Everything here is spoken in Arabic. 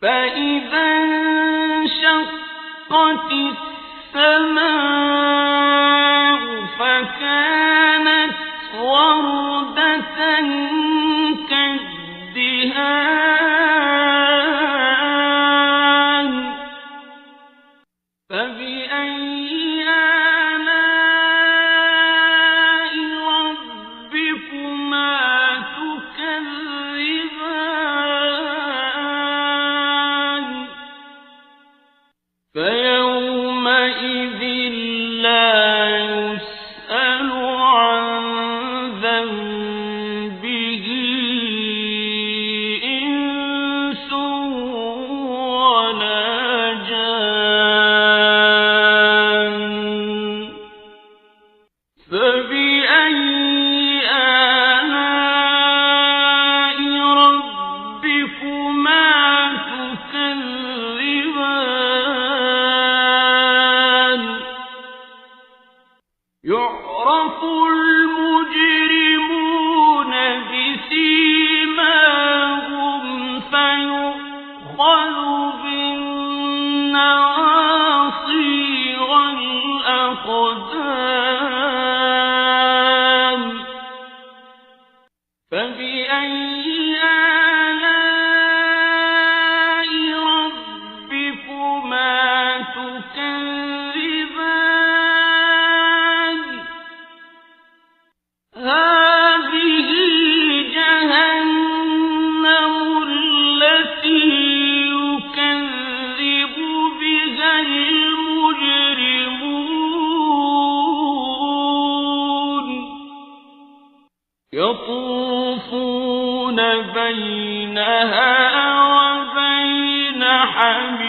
فإذا انشقت السماء فكانت وردة كالدهان فبأي آلاء ربكما تكذبان فيومئذ لا يسأل عن ذنبه إنس ولا جان فبأي آلاء ربكما تكذبان يعرف المجرمون بسيماهم فيؤخذ بالنواصي والأقدام فبأي آلاء ربكما تكذبان هذه جهنم التي يكذب بها المجرمون يطوفون بينها وبين حميم